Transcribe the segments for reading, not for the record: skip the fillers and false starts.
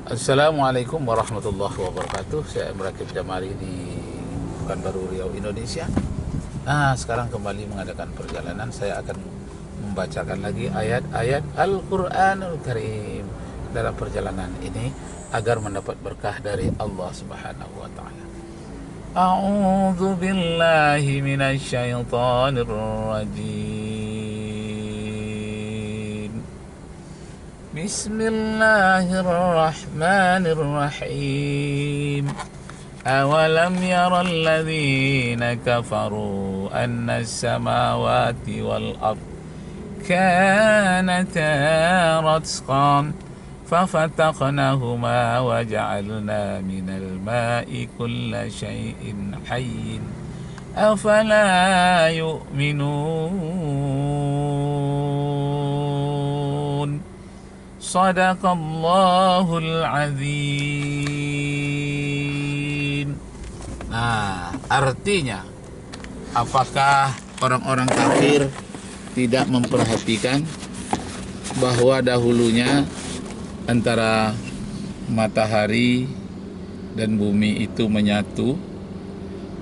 Assalamualaikum warahmatullahi wabarakatuh. Saya Ibrahim Jamali di Pekanbaru Riau, Indonesia. Sekarang kembali mengadakan perjalanan. Saya akan membacakan lagi ayat-ayat Al-Quranul Karim dalam perjalanan ini agar mendapat berkah dari Allah Subhanahu wa taala. A'udzu billahi minasy syaithanir rajim. Bismillahirrahmanirrahim. Awalam yara alladhina kafaru anna as-samawati wal ard kanata ratqan fafataqnahuma wa ja'alna minal ma'i kulla syai'in hayyin afala yu'minun. Sadaqallahul azim. Artinya, apakah orang-orang kafir tidak memperhatikan bahwa dahulunya antara matahari dan bumi itu menyatu,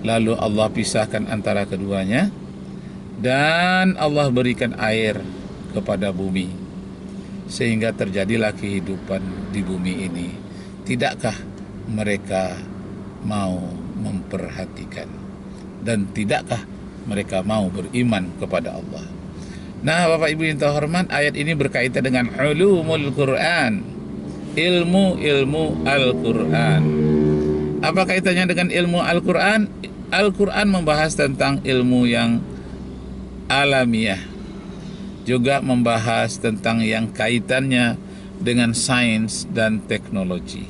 lalu Allah pisahkan antara keduanya, dan Allah berikan air kepada bumi sehingga terjadilah kehidupan di bumi ini. Tidakkah mereka mau memperhatikan dan tidakkah mereka mau beriman kepada Allah? Bapak Ibu yang terhormat, ayat ini berkaitan dengan ulumul Quran, ilmu Al-Quran. Apa kaitannya dengan ilmu Al-Quran? Al-Quran membahas tentang ilmu yang alamiah, juga membahas tentang yang kaitannya dengan sains dan teknologi.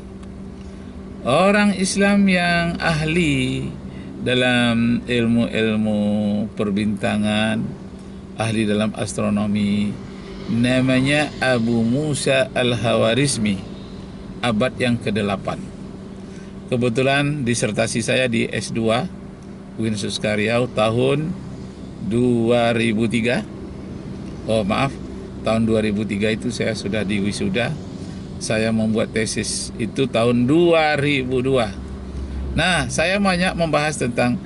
Orang Islam yang ahli dalam ilmu-ilmu perbintangan, ahli dalam astronomi, namanya Abu Musa Al-Hawarizmi, abad yang ke-8. Kebetulan disertasi saya di S2 Winsus Riau tahun 2003. Tahun 2003 itu saya sudah diwisuda. Saya membuat tesis itu tahun 2002. Saya banyak membahas tentang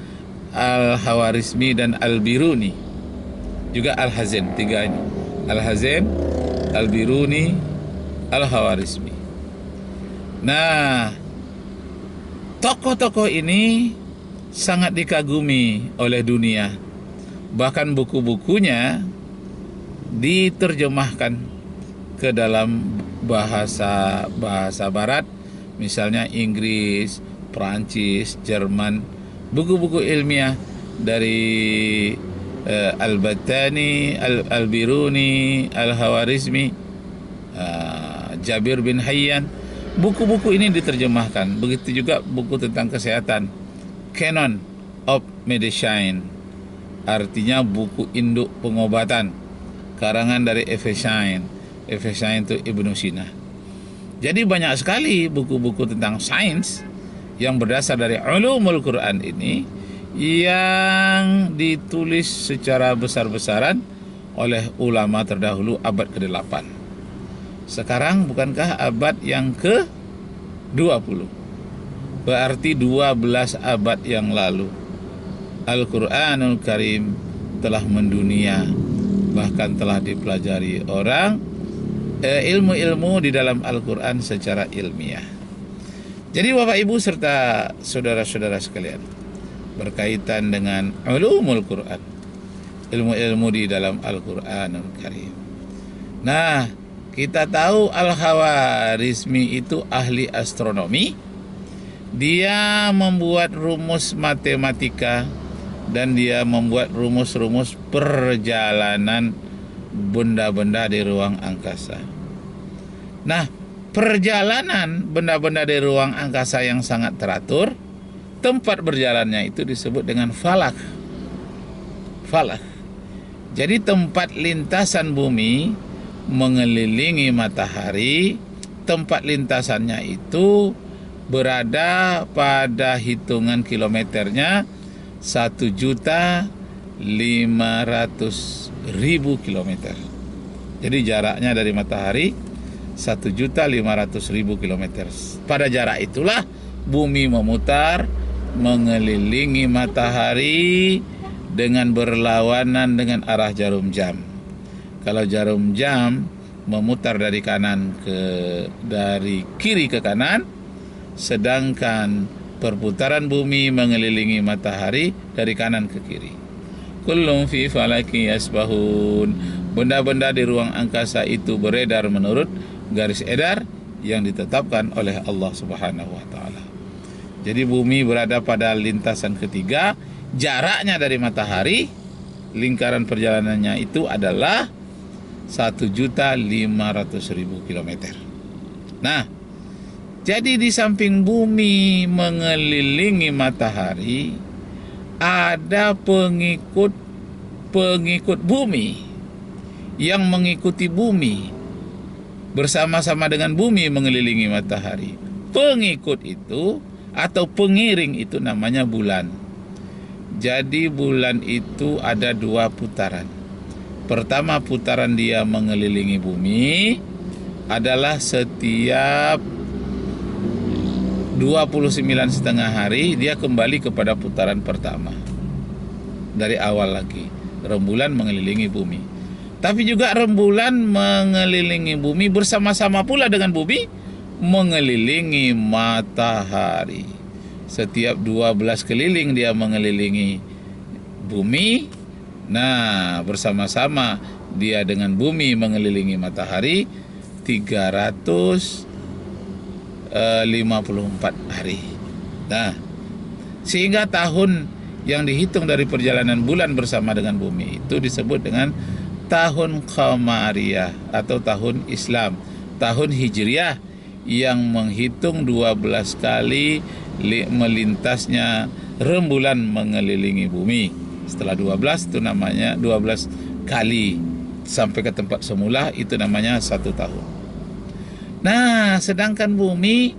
Al-Hawarizmi dan Al-Biruni, juga Al-Hazin, tiga ini. Al-Hazin, Al-Biruni, Al-Hawarizmi. Tokoh-tokoh ini sangat dikagumi oleh dunia. Bahkan buku-bukunya diterjemahkan ke dalam bahasa barat, misalnya Inggris, Perancis, Jerman. Buku-buku ilmiah dari Al-Battani, Al-Biruni, Al-Hawarizmi, Jabir bin Hayyan. Buku-buku ini diterjemahkan. Begitu juga buku tentang kesehatan, Canon of Medicine, artinya buku induk pengobatan, karangan dari Efesain itu Ibnu Sina. Jadi banyak sekali buku-buku tentang sains yang berdasar dari ulumul Quran ini yang ditulis secara besar-besaran oleh ulama terdahulu abad ke-8. Sekarang bukankah abad yang ke-20? Berarti 12 abad yang lalu Al-Quranul Karim telah mendunia, bahkan telah dipelajari orang, ilmu-ilmu di dalam Al-Quran secara ilmiah. Jadi Bapak Ibu serta saudara-saudara sekalian, berkaitan dengan ulumul Quran, ilmu-ilmu di dalam Al-Quranul Karim. Kita tahu Al-Hawarizmi itu ahli astronomi. Dia membuat rumus matematika dan dia membuat rumus-rumus perjalanan benda-benda di ruang angkasa. Perjalanan benda-benda di ruang angkasa yang sangat teratur, tempat berjalannya itu disebut dengan falak. Jadi tempat lintasan bumi mengelilingi matahari, tempat lintasannya itu berada pada hitungan kilometernya 1.500.000 kilometer. Jadi jaraknya dari matahari 1.500.000 kilometer. Pada jarak itulah bumi memutar mengelilingi matahari dengan berlawanan dengan arah jarum jam. Kalau jarum jam memutar dari kiri ke kanan, sedangkan perputaran bumi mengelilingi matahari dari kanan ke kiri. Kullum fi falaki yasbahun. Benda-benda di ruang angkasa itu beredar menurut garis edar yang ditetapkan oleh Allah Subhanahu wa taala. Jadi bumi berada pada lintasan ketiga, jaraknya dari matahari, lingkaran perjalanannya itu adalah 1.500.000 kilometer. Nah, jadi di samping bumi mengelilingi matahari, ada pengikut bumi yang mengikuti bumi bersama-sama dengan bumi mengelilingi matahari. Pengikut itu atau pengiring itu namanya bulan. Jadi bulan itu ada 2 putaran. Pertama, putaran dia mengelilingi bumi adalah setiap 29,5 hari dia kembali kepada putaran pertama. Dari awal lagi rembulan mengelilingi bumi. Tapi juga rembulan mengelilingi bumi bersama-sama pula dengan bumi mengelilingi matahari. Setiap 12 keliling dia mengelilingi bumi. Nah, bersama-sama dia dengan bumi mengelilingi matahari 354 hari. Nah, sehingga tahun yang dihitung dari perjalanan bulan bersama dengan bumi itu disebut dengan tahun Qamariyah atau tahun Islam, tahun Hijriyah yang menghitung 12 kali melintasnya rembulan mengelilingi bumi. Setelah 12 itu namanya 12 kali sampai ke tempat semula, itu namanya 1 tahun. Nah, sedangkan bumi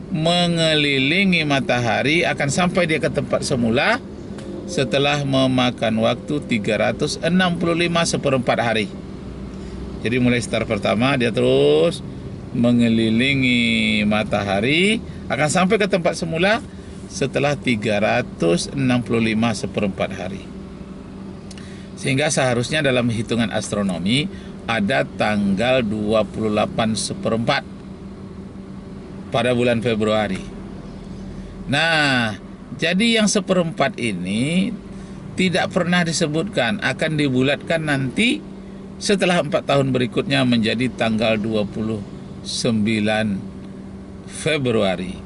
mengelilingi matahari akan sampai dia ke tempat semula setelah memakan waktu 365 hari. Jadi mulai start pertama dia terus mengelilingi matahari akan sampai ke tempat semula setelah 365 hari. Sehingga seharusnya dalam hitungan astronomi ada tanggal 28/4 pada bulan Februari. Nah, jadi yang 1/4 ini tidak pernah disebutkan, akan dibulatkan nanti setelah 4 tahun berikutnya menjadi tanggal 29 Februari.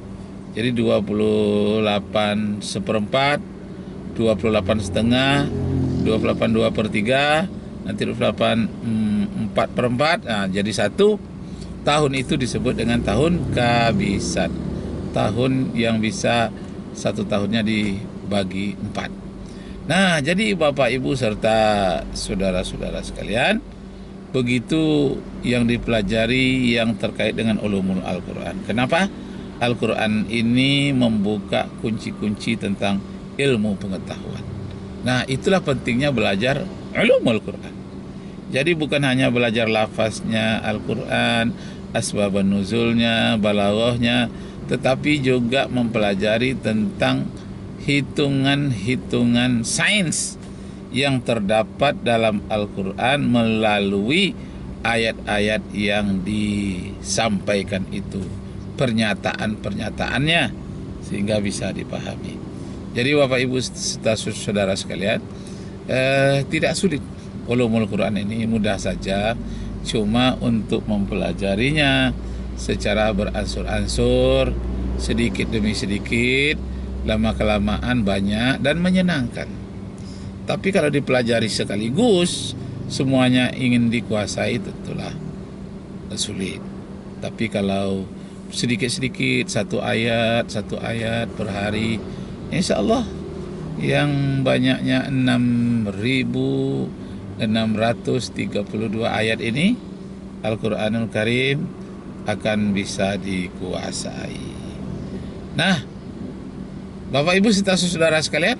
Jadi 28/4, 28,5, 28 2/3, nanti 28 4/4. Nah, jadi 1 tahun itu disebut dengan tahun kabisat. Tahun yang bisa 1 tahunnya dibagi 4. Nah, jadi Bapak Ibu serta saudara-saudara sekalian, begitu yang dipelajari yang terkait dengan ulumul Al-Quran. Kenapa? Al-Quran ini membuka kunci-kunci tentang ilmu pengetahuan. Nah, itulah pentingnya belajar ulumul Quran. Jadi bukan hanya belajar lafaznya Al-Quran, asbabun nuzulnya, balaghahnya, tetapi juga mempelajari tentang hitungan-hitungan sains yang terdapat dalam Al-Quran melalui ayat-ayat yang disampaikan itu, pernyataan-pernyataannya, sehingga bisa dipahami. Jadi Bapak Ibu saudara sekalian, tidak sulit. Ulumul Quran ini mudah saja, cuma untuk mempelajarinya secara beransur-ansur, sedikit demi sedikit, lama-kelamaan banyak dan menyenangkan. Tapi kalau dipelajari sekaligus, semuanya ingin dikuasai, tentulah sulit. Tapi kalau sedikit-sedikit, satu ayat per hari, insya Allah yang banyaknya 6.632 ayat ini Al-Quranul Karim akan bisa dikuasai. Nah, Bapak Ibu serta saudara sekalian,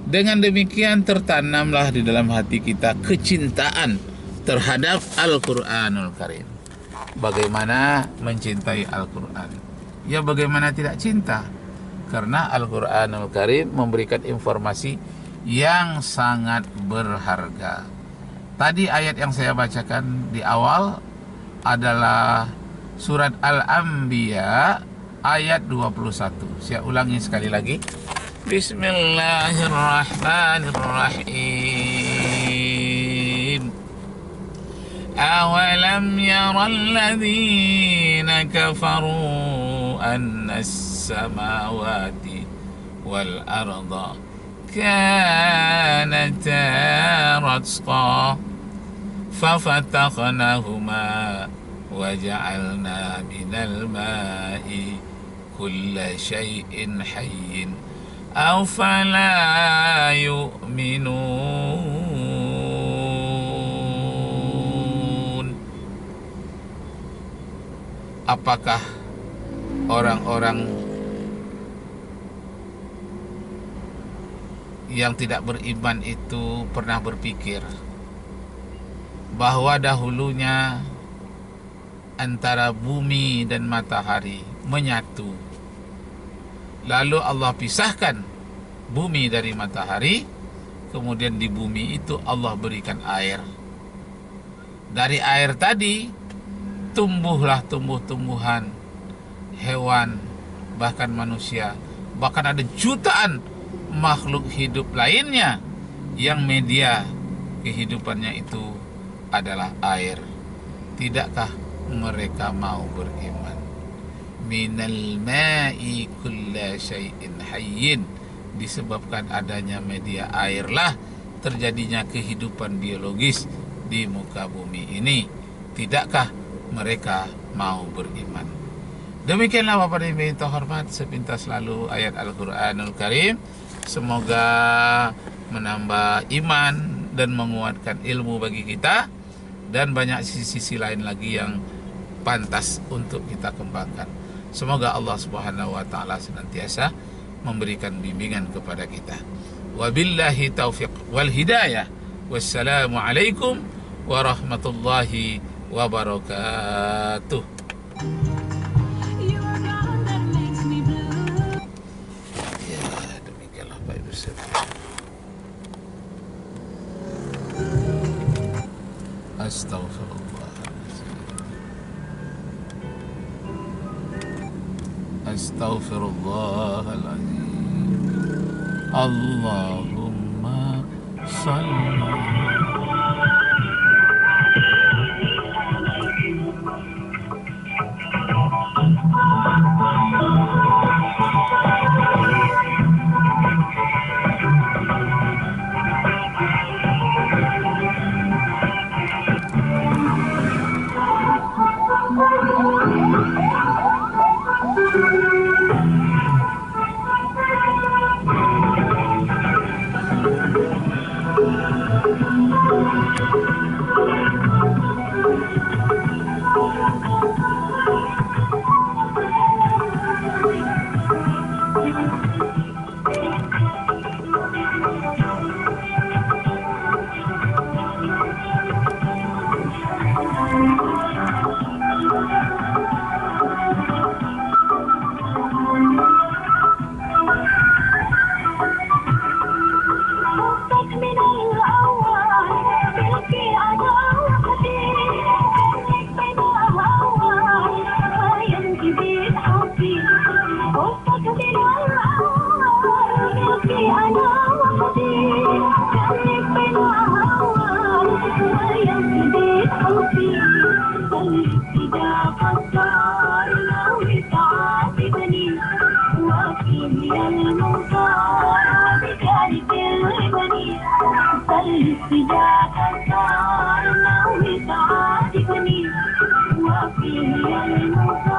dengan demikian tertanamlah di dalam hati kita kecintaan terhadap Al-Quranul Karim. bagaimana mencintai Al-Quran. Ya bagaimana tidak cinta, karena Al-Quranul Karim memberikan informasi yang sangat berharga. Tadi ayat yang saya bacakan di awal adalah surat Al-Anbiya ayat 21. Saya ulangi sekali lagi. Bismillahirrahmanirrahim. Awalam yaral ladzina kafaru annas samawati wal arda kanata ratqa fafataqnahuma waja'alna minal ma'i kulla syai'in hayyin aw fala yu'minun. Apakah orang-orang yang tidak beriman itu pernah berpikir bahwa dahulunya antara bumi dan matahari menyatu, lalu Allah pisahkan bumi dari matahari, kemudian di bumi itu Allah berikan air. Dari air tadi tumbuhlah tumbuh-tumbuhan, hewan, bahkan manusia, bahkan ada jutaan makhluk hidup lainnya yang media kehidupannya itu adalah air. Tidakkah mereka mau beriman? Minal ma'i kulla syai'in hayyin, disebabkan adanya media airlah terjadinya kehidupan biologis di muka bumi ini. Tidakkah mereka mau beriman? Demikianlah Bapak dan Ibu terhormat, sepintas lalu ayat Al-Quranul Karim. Semoga menambah iman dan menguatkan ilmu bagi kita, dan banyak sisi-sisi lain lagi yang pantas untuk kita kembangkan. Semoga Allah Subhanahu wa taala senantiasa memberikan bimbingan kepada kita. Wabillahi taufiq wal hidayah. Wassalamualaikum warahmatullahi wabarakatuh. Ya, demikianlah Pak Ibu sekalian. Astaghfirullahaladzim. Allahumma salli. وفيه المصاب